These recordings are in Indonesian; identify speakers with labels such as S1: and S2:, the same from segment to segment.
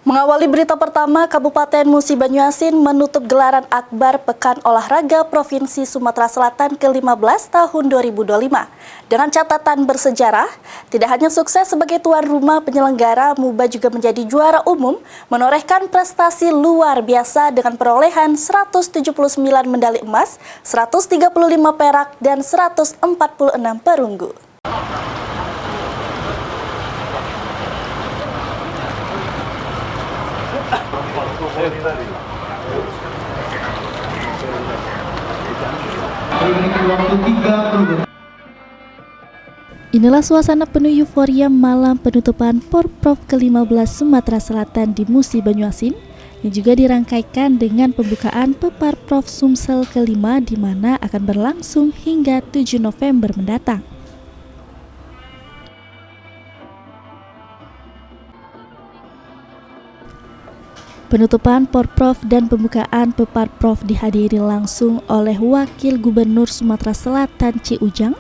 S1: Mengawali berita pertama, Kabupaten Musi Banyuasin menutup gelaran Akbar Pekan Olahraga Provinsi Sumatera Selatan ke-15 tahun 2025. Dengan catatan bersejarah, tidak hanya sukses sebagai tuan rumah penyelenggara, MUBA juga menjadi juara umum, menorehkan prestasi luar biasa dengan perolehan 179 medali emas, 135 perak, dan 146 perunggu. Inilah suasana penuh euforia malam penutupan Porprov ke-15 Sumatera Selatan di Musi Banyuasin yang juga dirangkaikan dengan pembukaan Peparprov Sumsel ke-5 di mana akan berlangsung hingga 7 November mendatang. Penutupan Porprov dan pembukaan Peparprov dihadiri langsung oleh Wakil Gubernur Sumatera Selatan Ci Ujang.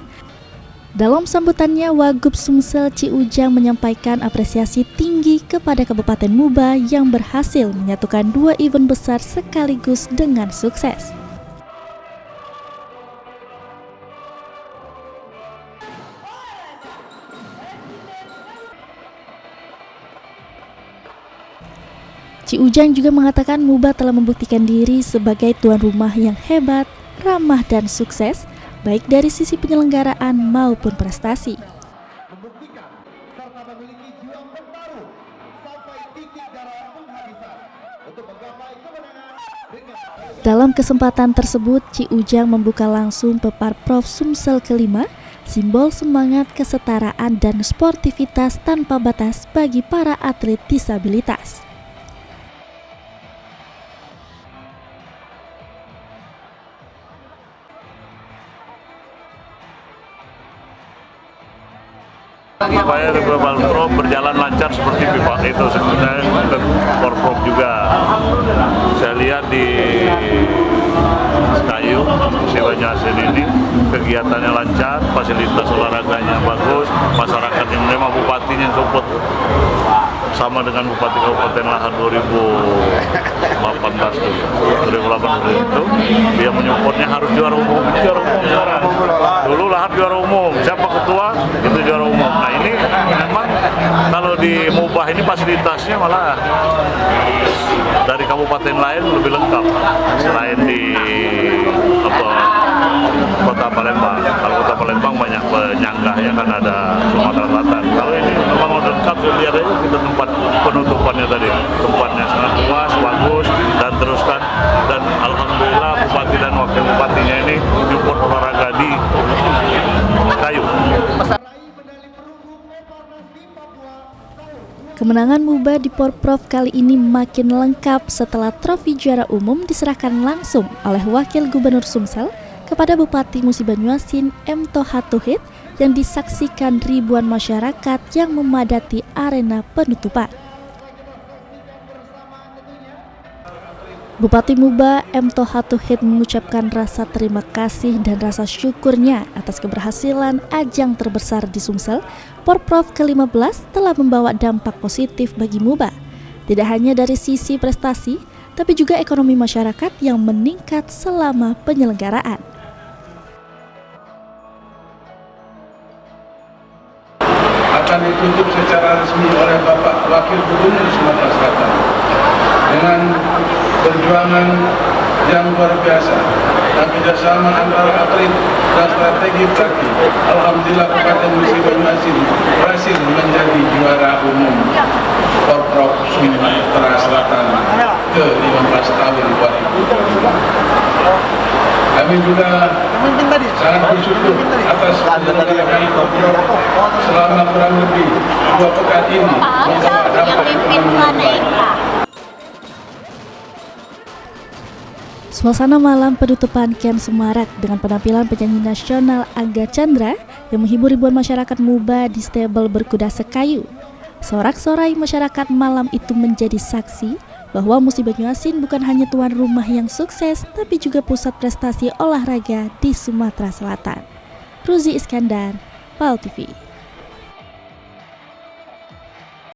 S1: Dalam sambutannya, Wagub Sumsel Ci Ujang menyampaikan apresiasi tinggi kepada Kabupaten MUBA yang berhasil menyatukan dua event besar sekaligus dengan sukses. Ci Ujang juga mengatakan MUBA telah membuktikan diri sebagai tuan rumah yang hebat, ramah, dan sukses, baik dari sisi penyelenggaraan maupun prestasi. Dalam kesempatan tersebut, Ci Ujang membuka langsung Peparprov Sumsel ke-5, simbol semangat kesetaraan dan sportivitas tanpa batas bagi para atlet disabilitas.
S2: Supaya Global Pro berjalan lancar seperti FIFA itu sebenarnya Porprov juga. Saya lihat di Kayu, Musi Banyuasin ini kegiatannya lancar, fasilitas olahraganya bagus, masyarakat yang menerima, bupatinya support sama dengan Bupati Kabupaten Lahat 2018 itu, dia menyupportnya harus juara umum sekarang. Dulu Lahat juara umum, siapa ketua itu juara umum. Nah ini memang kalau di MUBA ini fasilitasnya malah dari kabupaten lain lebih lengkap selain di Kota Palembang. Kalau Kota Palembang banyak penyangga ya kan, ada Sumatera Selatan. Kalau ini memang lengkap, lihat aja kita tempat penutupannya tadi, tempatnya sangat luas, bagus, dan teruskan, dan alhamdulillah bupati dan wakil bupatinya ini support olahraga di Kayu.
S1: Kemenangan MUBA di Porprov kali ini makin lengkap setelah trofi juara umum diserahkan langsung oleh Wakil Gubernur Sumsel kepada Bupati Musi Banyuasin M. Tohatuhid yang disaksikan ribuan masyarakat yang memadati arena penutupan. Bupati MUBA M. Tohatuhid mengucapkan rasa terima kasih dan rasa syukurnya atas keberhasilan ajang terbesar di Sumsel. Porprov ke-15 telah membawa dampak positif bagi MUBA, tidak hanya dari sisi prestasi, tapi juga ekonomi masyarakat yang meningkat selama penyelenggaraan.
S3: Akan ditutup secara resmi oleh Bapak Wakil Gubernur Sumatera Selatan dengan perjuangan yang luar biasa dan kerjasama antara atlet dan strategi berarti alhamdulillah Kabupaten Musi Banyuasin berhasil menjadi juara umum Porprov Sumatera Selatan ke-15 tahun 2025. Kami juga sangat bersyukur atas penyelenggaraan selama kurang lebih 2 pekan ini membawa dampak ekonomi.
S1: Suasana malam penutupan kian semarak dengan penampilan penyanyi nasional Angga Chandra yang menghibur ribuan masyarakat MUBA di stable berkuda Sekayu. Sorak-sorai masyarakat malam itu menjadi saksi bahwa Musi Banyuasin bukan hanya tuan rumah yang sukses, tapi juga pusat prestasi olahraga di Sumatera Selatan. Ruzi Iskandar, PAL TV.